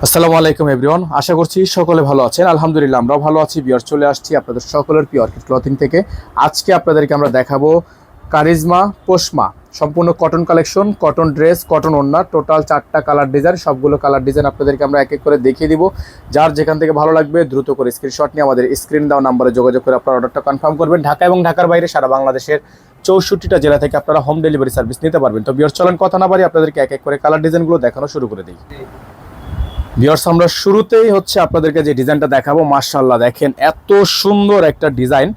আসসালামু আলাইকুম এভরিওয়ান, আশা করছি সকলে ভালো আছেন। আলহামদুলিল্লাহ আমরাও ভালো আছি। বিয়ার চলে আসছি আপনাদের সকলের প্রিয় অর্কিড ক্লথিং থেকে। আজকে আপনাদেরকে আমরা দেখাবো কারিজমা পোশমা সম্পূর্ণ cotton collection, cotton dress, cotton ওড়না, টোটাল 4টা কালার ডিজাইন। সবগুলো কালার ডিজাইন আপনাদেরকে আমরা এক এক করে দেখিয়ে দিব। যার যেখান থেকে ভালো লাগবে দ্রুত করে স্ক্রিনশট নিয়ে আমাদের স্ক্রিন দেওয়া নাম্বারে যোগাযোগ করে আপনার অর্ডারটা কনফার্ম করবেন। ঢাকা এবং ঢাকার বাইরে সারা বাংলাদেশের 64টা জেলা থেকে আপনারা হোম ডেলিভারি সার্ভিস নিতে পারবেন। তো বিয়ার চলেন কথা না বাড়ি আপনাদেরকে এক এক করে কালার ডিজাইনগুলো দেখানো শুরু করে দিই। ভিউয়ার্স, আমরা শুরুতেই আপনাদেরকে যে ডিজাইনটা দেখাবো, মাশাআল্লাহ দেখেন এত সুন্দর একটা ডিজাইন।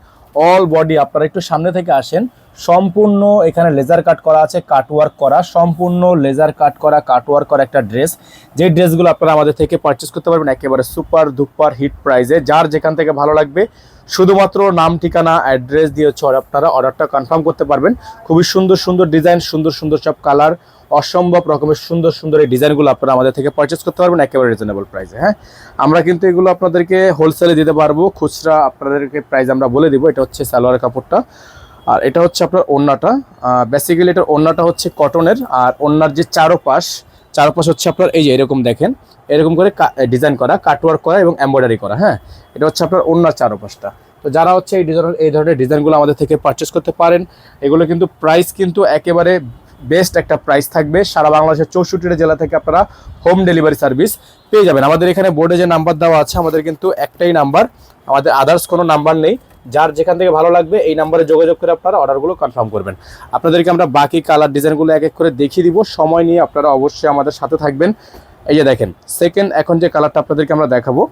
অল বডি আপনারা একটু সামনে থেকে আসেন। সম্পূর্ণ এখানে লেজার কাট করা আছে, কাটওয়ার্ক করা, সম্পূর্ণ লেজার কাট করা, কাটওয়ার্ক করা একটা ড্রেস। যে ড্রেসগুলো আপনারা আমাদের থেকে পারচেস করতে পারবেন একেবারে সুপার ডুপার হিট প্রাইজে। যার যেখান থেকে ভালো লাগবে শুধুমাত্র নাম, ঠিকানা, অ্যাড্রেস দিয়ে আপনারা অর্ডারটা কনফার্ম করতে পারবেন। খুবই সুন্দর সুন্দর ডিজাইন, সুন্দর সুন্দর সব কালার, অসম্ভব রকমের সুন্দর সুন্দর এই ডিজাইনগুলো আপনারা আমাদের থেকে পারচেস করতে পারবেন একেবারে রিজনেবল প্রাইসে। হ্যাঁ, আমরা কিন্তু এগুলো আপনাদেরকে হোলসেলে দিতে পারবো, খুচরা আপনাদেরকে প্রাইস আমরা বলে দিব। এটা হচ্ছে সালোয়ারের কাপড়টা, আর এটা হচ্ছে আপনার ওড়নাটা। বেসিক্যালি এটার ওড়নাটা হচ্ছে কটনের, আর ওড়নার যে চারোপাশ হচ্ছে আপনার এই যে এরকম দেখেন, এরকম করে ডিজাইন করা, কাটওয়ার্ক করা এবং এমব্রয়ডারি করা। হ্যাঁ, এটা হচ্ছে আপনার ওড়নার চারোপাশটা। তো যারা হচ্ছে এই ধরনের ডিজাইনগুলো আমাদের থেকে পারচেস করতে পারেন, এগুলো কিন্তু প্রাইস কিন্তু একেবারে বেস্ট একটা প্রাইস থাকবে। সারা বাংলাদেশের 64টা জেলা থেকে আপনারা হোম ডেলিভারি সার্ভিস পেয়ে যাবেন। আমাদের এখানে বোর্ডে যে নাম্বার দেওয়া আছে, আমাদের কিন্তু একটাই নাম্বার, আমাদের আদার্স কোনো নাম্বার নেই। যার যেখান থেকে ভালো লাগবে এই নাম্বারে যোগাযোগ করে আপনারা অর্ডারগুলো কনফার্ম করবেন। আপনাদেরকে আমরা বাকি কালার ডিজাইনগুলো এক এক করে দেখিয়ে দিব। সময় নিয়ে আপনারা অবশ্যই আমাদের সাথে থাকবেন। এই যে দেখেন সেকেন্ড, এখন যে কালারটা আপনাদেরকে আমরা দেখাবো,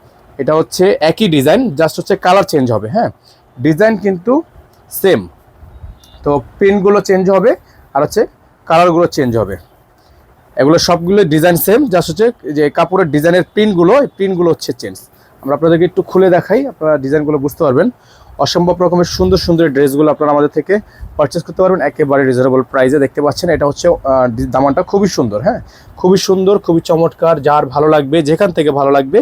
এটা হচ্ছে একই ডিজাইন, জাস্ট হচ্ছে কালার চেঞ্জ হবে। হ্যাঁ, ডিজাইন কিন্তু সেম, তো প্রিন্টগুলো চেঞ্জ হবে আর হচ্ছে কালারগুলো চেঞ্জ হবে। এগুলো সবগুলো ডিজাইন সেম, জাস্ট হচ্ছে যে কাপড়ের ডিজাইনের প্রিন্টগুলো হচ্ছে চেঞ্জ। আমরা আপনাদেরকে একটু খুলে দেখাই, আপনারা ডিজাইনগুলো বুঝতে পারবেন। অসম্ভব রকমের সুন্দর সুন্দর ড্রেসগুলো আপনারা আমাদের থেকে পারচেস করতে পারবেন একেবারে রিজনেবল প্রাইসে। দেখতে পাচ্ছেন এটা হচ্ছে দামানটা খুবই সুন্দর। হ্যাঁ, খুবই সুন্দর, খুবই চমৎকার। যার ভালো লাগবে, যেখান থেকে ভালো লাগবে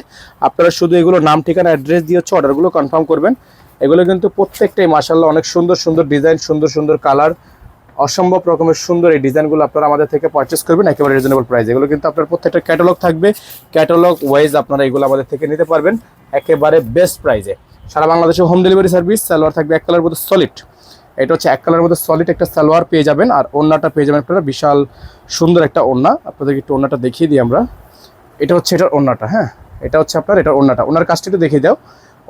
আপনারা শুধু এগুলো নাম, ঠিকানা, অ্যাড্রেস দিয়ে হচ্ছে অর্ডারগুলো কনফার্ম করবেন। এগুলো কিন্তু প্রত্যেকটাই মাশাআল্লাহ অনেক সুন্দর সুন্দর ডিজাইন, সুন্দর সুন্দর কালার, অসম্ভব রকমের সুন্দর এই ডিজাইনগুলো আপনারা আমাদের থেকে পারচেস করবেন একেবারে রিজনেবল প্রাইস। এগুলো কিন্তু আপনার প্রত্যেকটা ক্যাটালগ থাকবে, ক্যাটালগ ওয়াইজ আপনারা এগুলো আমাদের থেকে নিতে পারবেন একেবারে বেস্ট প্রাইসে। সারা বাংলাদেশে হোম ডেলিভারি সার্ভিস। সালোয়ার থাকবে এক কালার মধ্যে সলিড, এটা হচ্ছে এক কালারের মধ্যে সলিড একটা সালোয়ার পেয়ে যাবেন, আর ওড়নাটা পেয়ে যাবেন আপনারা বিশাল সুন্দর একটা ওড়না। আপনাদেরকে একটু ওড়নাটা দেখিয়ে দিই আমরা। এটা হচ্ছে এটার ওড়নাটা। হ্যাঁ, এটা হচ্ছে আপনার এটার ওড়নাটা, ওনার কাজটা একটু দেখিয়ে দাও।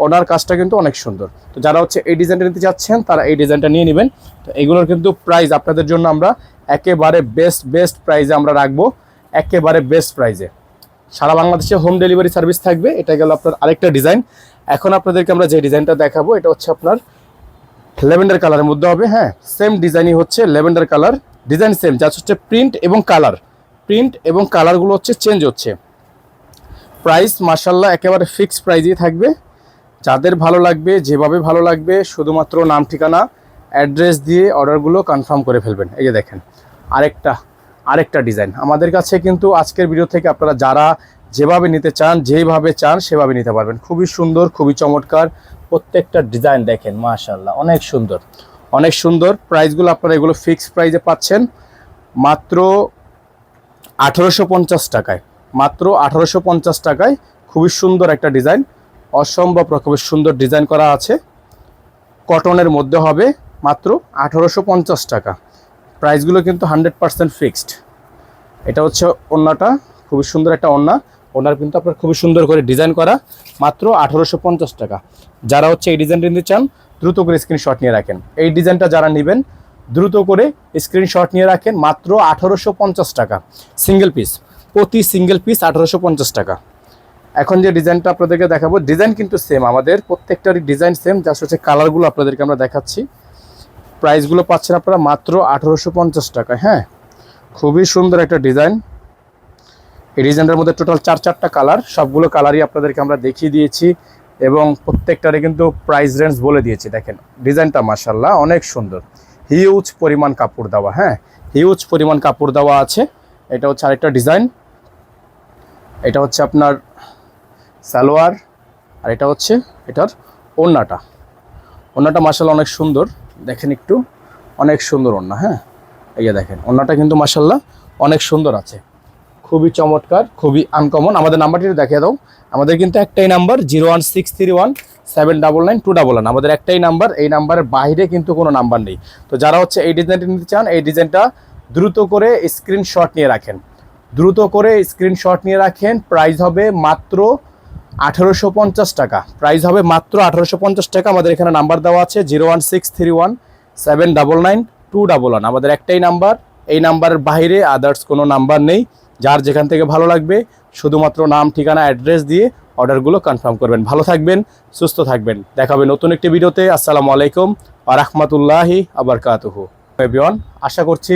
ওনার কাজটা কিন্তু অনেক সুন্দর। তো যারা হচ্ছে এই ডিজাইনটা নিতে যাচ্ছেন তারা এই ডিজাইনটা নিয়ে নেবেন। তো এগুলোর কিন্তু প্রাইস আপনাদের জন্য আমরা একেবারে বেস্ট প্রাইসে আমরা রাখবো, একেবারে বেস্ট প্রাইসে। সারা বাংলাদেশে হোম ডেলিভারি সার্ভিস থাকবে। এটা গেল আপনার আরেকটা ডিজাইন। এখন আপনাদেরকে আমরা যে ডিজাইনটা দেখাবো, এটা হচ্ছে আপনার ল্যাভেন্ডার কালারের মধ্যে হবে। হ্যাঁ, সেম ডিজাইনই হচ্ছে lavender colour, design same, just হচ্ছে প্রিন্ট এবং কালারগুলো হচ্ছে চেঞ্জ হচ্ছে। প্রাইস মাশাআল্লাহ একেবারে ফিক্সড প্রাইসই থাকবে। যাদের ভালো লাগবে, যেভাবে ভালো লাগবে, শুধুমাত্র নাম, ঠিকানা, অ্যাড্রেস দিয়ে অর্ডারগুলো কনফার্ম করে ফেলবেন। এই যে দেখেন আরেকটা ডিজাইন আমাদের কাছে কিন্তু আজকের ভিডিও থেকে আপনারা যারা যেভাবে নিতে চান, যেভাবে চান সেভাবে নিতে পারবেন। খুবই সুন্দর, খুবই চমৎকার প্রত্যেকটা ডিজাইন দেখেন মাশাআল্লাহ অনেক সুন্দর, অনেক সুন্দর। প্রাইসগুলো আপনারা এগুলো ফিক্সড প্রাইসে পাচ্ছেন মাত্র 1850 টাকায়, মাত্র 1850 টাকায়। খুবই সুন্দর একটা ডিজাইন, অসম্ভব রকমের সুন্দর ডিজাইন করা আছে, কটনের মধ্যে হবে, মাত্র 1850 টাকা। প্রাইসগুলো কিন্তু 100% ফিক্সড। এটা হচ্ছে ওড়নাটা, খুবই সুন্দর একটা ওড়নার কিন্তু আপনার খুবই সুন্দর করে ডিজাইন করা, মাত্র 1850 টাকা। যারা হচ্ছে এই ডিজাইনটা নিতে চান দ্রুত করে স্ক্রিনশট নিয়ে রাখেন। এই ডিজাইনটা যারা নেবেন দ্রুত করে স্ক্রিনশট নিয়ে রাখেন, মাত্র 1850 টাকা সিঙ্গেল পিস, প্রতি সিঙ্গেল পিস 1850 টাকা। এখন যে ডিজাইনটা আপনাদেরকে দেখাবো, ডিজাইন কিন্তু সেম, আমাদের প্রত্যেকটারই ডিজাইন সেম, জাস্ট হচ্ছে কালারগুলো আপনাদেরকে আমরা দেখাচ্ছি। প্রাইসগুলো পাচ্ছেন আপনারা মাত্র 1850 টাকা। হ্যাঁ, খুবই সুন্দর একটা ডিজাইন। এই ডিজাইনটার মধ্যে টোটাল 4টা কালার, সবগুলো কালারই আপনাদেরকে আমরা দেখিয়ে দিয়েছি এবং প্রত্যেকটারই কিন্তু প্রাইস রেঞ্জ বলে দিয়েছি। দেখেন ডিজাইনটা মাশাআল্লাহ অনেক সুন্দর, হিউজ পরিমাণ কাপড় দেওয়া। হ্যাঁ, হিউজ পরিমাণ কাপড় দেওয়া আছে। এটা হচ্ছে আরেকটা ডিজাইন, এটা হচ্ছে আপনার সালোয়ার, আর এটা হচ্ছে এটার ওড়নাটা মাশাআল্লাহ অনেক সুন্দর। দেখেন একটু, অনেক সুন্দর ওড়না। হ্যাঁ, এই যে দেখেন ওড়নাটা কিন্তু মাশাআল্লাহ অনেক সুন্দর আছে, খুবই চমৎকার, খুবই আনকমন। আমাদের নাম্বারটি দেখিয়ে দাও। আমাদের কিন্তু একটাই নাম্বার 01631799211। আমাদের একটাই নাম্বার, এই নাম্বারের বাইরে কিন্তু কোনো নাম্বার নেই। তো যারা হচ্ছে এই ডিজাইনটি নিতে চান, এই ডিজাইনটা দ্রুত করে স্ক্রিনশট নিয়ে রাখেন, দ্রুত করে স্ক্রিনশট নিয়ে রাখেন। প্রাইস হবে মাত্র 1850 টাকা, প্রাইস হবে মাত্র 1850 টাকা। আমাদের এখানে নাম্বার দেওয়া আছে 01631799211। আমাদের একটাই নাম্বার, এই নাম্বারের বাইরে আদার্স কোনো নাম্বার নেই। যার যেখান থেকে ভালো লাগবে শুধুমাত্র নাম, ঠিকানা, অ্যাড্রেস দিয়ে অর্ডারগুলো কনফার্ম করবেন। ভালো থাকবেন, সুস্থ থাকবেন, দেখা হবে নতুন একটি ভিডিওতে। আসসালামু আলাইকুম ওয়া রাহমাতুল্লাহি ওয়া বারাকাতুহু। এভরিওয়ান, আশা করছি